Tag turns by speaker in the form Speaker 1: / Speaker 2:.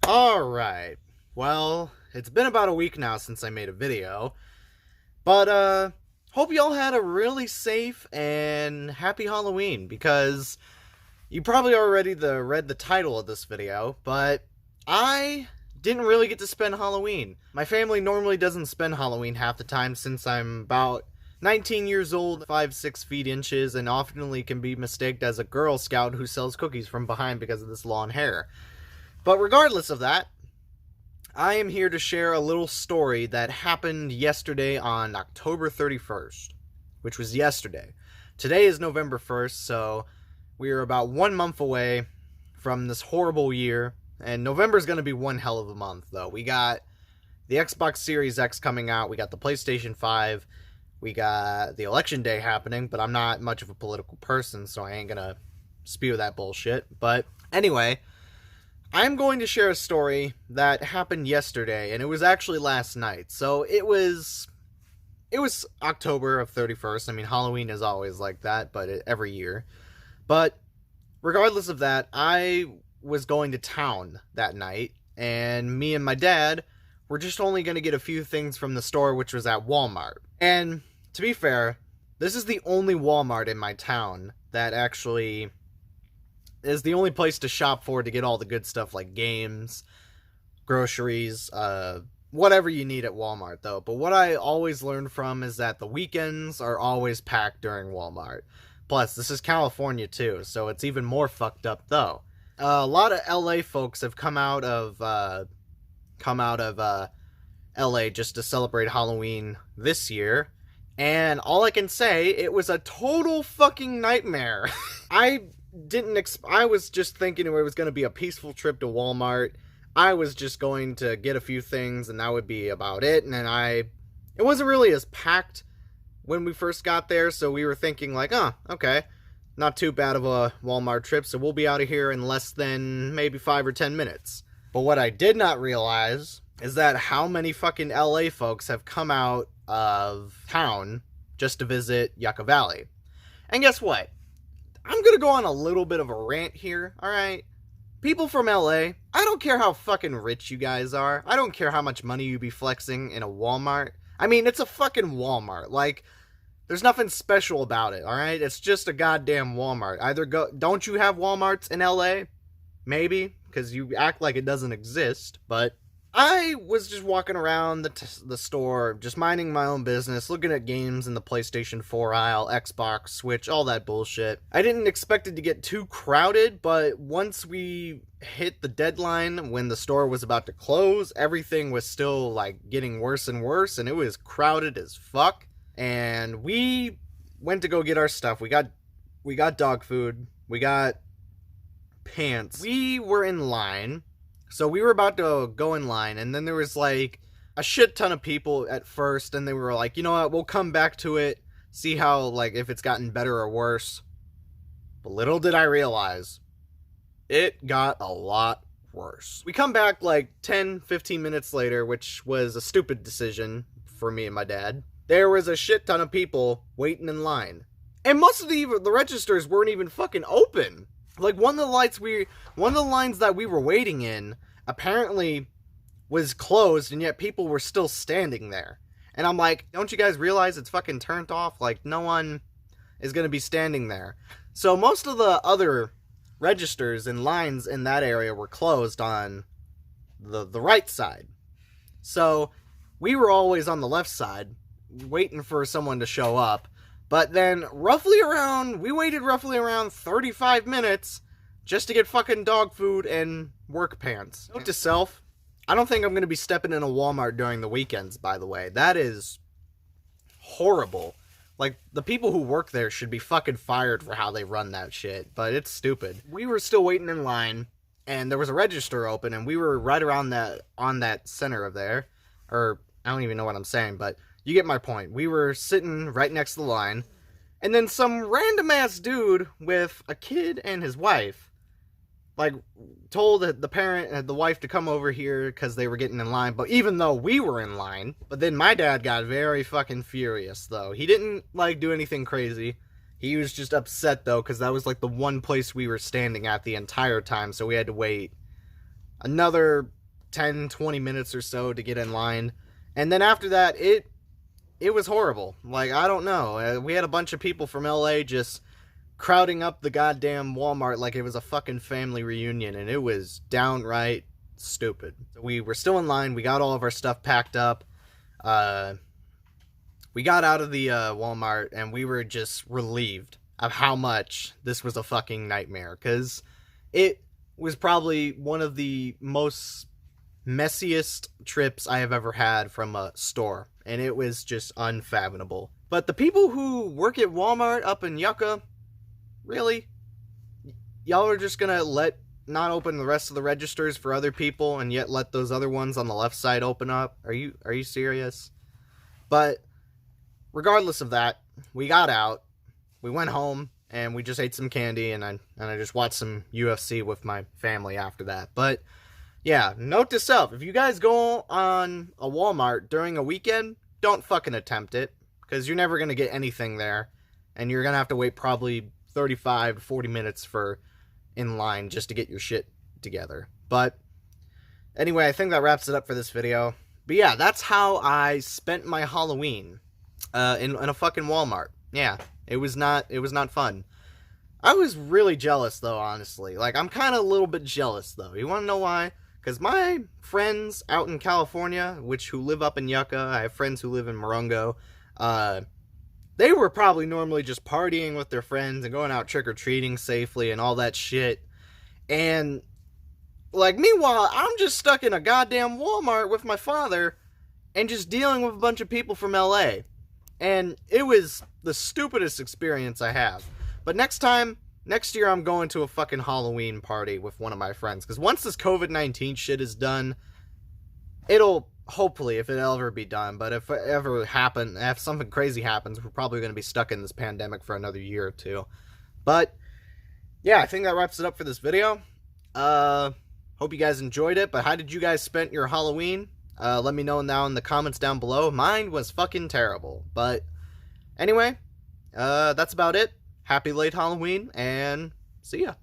Speaker 1: Alright, well, it's been about a week now since I made a video, but hope y'all had a really safe and happy Halloween, because you probably already read the title of this video, but I didn't really get to spend Halloween. My family normally doesn't spend Halloween half the time since I'm about 19 years old, 5'6" feet inches, and oftenly can be mistaken as a Girl Scout who sells cookies from behind because of this long hair. But regardless of that, I am here to share a little story that happened yesterday on October 31st, which was yesterday. Today is November 1st, so we are about 1 month away from this horrible year, and November's going to be one hell of a month, though. We got the Xbox Series X coming out, we got the PlayStation 5, we got the election day happening, but I'm not much of a political person, so I ain't going to spew that bullshit. But anyway, I'm going to share a story that happened yesterday, and it was actually last night. So it was October of 31st. I mean, Halloween is always like that, but every year. But regardless of that, I was going to town that night, and me and my dad were just only going to get a few things from the store, which was at Walmart. And to be fair, this is the only Walmart in my town that actually is the only place to shop for to get all the good stuff like games, groceries, whatever you need at Walmart, though. But what I always learned from is that the weekends are always packed during Walmart. Plus, this is California, too, so it's even more fucked up, though. A lot of LA folks have come out of LA just to celebrate Halloween this year, and all I can say, it was a total fucking nightmare. I was just thinking it was going to be a peaceful trip to Walmart. I was just going to get a few things and that would be about it. And then it wasn't really as packed when we first got there, so we were thinking like, oh, okay, not too bad of a Walmart trip, so we'll be out of here in less than maybe 5 or 10 minutes. But what I did not realize is that how many fucking LA folks have come out of town just to visit Yucca Valley. And guess what? I'm gonna go on a little bit of a rant here, alright? People from LA, I don't care how fucking rich you guys are. I don't care how much money you be flexing in a Walmart. I mean, it's a fucking Walmart. Like, there's nothing special about it, alright? It's just a goddamn Walmart. Don't you have Walmarts in LA? Maybe, because you act like it doesn't exist, but I was just walking around the store, just minding my own business, looking at games in the PlayStation 4 aisle, Xbox, Switch, all that bullshit. I didn't expect it to get too crowded, but once we hit the deadline when the store was about to close, everything was still, like, getting worse and worse, and it was crowded as fuck. And we went to go get our stuff. We got dog food. We got pants. We were in line. So we were about to go in line, and then there was, like, a shit ton of people at first, and they were like, you know what, we'll come back to it, see how, like, if it's gotten better or worse. But little did I realize, it got a lot worse. We come back, like, 10, 15 minutes later, which was a stupid decision for me and my dad. There was a shit ton of people waiting in line. And most of the registers weren't even fucking open. Like, one of the lines that we were waiting in apparently was closed, and yet people were still standing there. And I'm like, don't you guys realize it's fucking turned off? Like, no one is going to be standing there. So most of the other registers and lines in that area were closed on the right side. So we were always on the left side, waiting for someone to show up. But then, we waited roughly around 35 minutes just to get fucking dog food and work pants. Note to self, I don't think I'm going to be stepping in a Walmart during the weekends, by the way. That is horrible. Like, the people who work there should be fucking fired for how they run that shit, but it's stupid. We were still waiting in line, and there was a register open, and we were right around on that center of there. Or, I don't even know what I'm saying, but you get my point. We were sitting right next to the line, and then some random-ass dude with a kid and his wife, like, told the wife to come over here because they were getting in line, but even though we were in line, but then my dad got very fucking furious, though. He didn't, like, do anything crazy. He was just upset, though, because that was, like, the one place we were standing at the entire time, so we had to wait another 10, 20 minutes or so to get in line. And then after that, it was horrible. Like, I don't know. We had a bunch of people from LA just crowding up the goddamn Walmart like it was a fucking family reunion, and it was downright stupid. We were still in line. We got all of our stuff packed up. We got out of the Walmart, and we were just relieved of how much this was a fucking nightmare, because it was probably one of the most messiest trips I have ever had from a store, and it was just unfathomable. But the people who work at Walmart up in Yucca, really? Y'all are just gonna not open the rest of the registers for other people and yet let those other ones on the left side open up? Are you serious? But regardless of that, we got out, we went home, and we just ate some candy, and I just watched some UFC with my family after that. But yeah, note to self, if you guys go on a Walmart during a weekend, don't fucking attempt it, because you're never going to get anything there, and you're going to have to wait probably 35 to 40 minutes in line just to get your shit together. But anyway, I think that wraps it up for this video. But yeah, that's how I spent my Halloween in a fucking Walmart. Yeah, it was not fun. I was really jealous, though, honestly. Like, I'm kind of a little bit jealous, though. You want to know why? Because my friends out in California, who live up in Yucca, I have friends who live in Morongo, they were probably normally just partying with their friends and going out trick-or-treating safely and all that shit. And, like, meanwhile, I'm just stuck in a goddamn Walmart with my father and just dealing with a bunch of people from LA. And it was the stupidest experience I have. But next year I'm going to a fucking Halloween party with one of my friends. Because once this COVID-19 shit is done, it'll, hopefully, if it'll ever be done, but if something crazy happens, we're probably going to be stuck in this pandemic for another year or two. But, yeah, I think that wraps it up for this video. Hope you guys enjoyed it, but how did you guys spend your Halloween? Let me know now in the comments down below. Mine was fucking terrible. But, anyway, that's about it. Happy late Halloween, and see ya.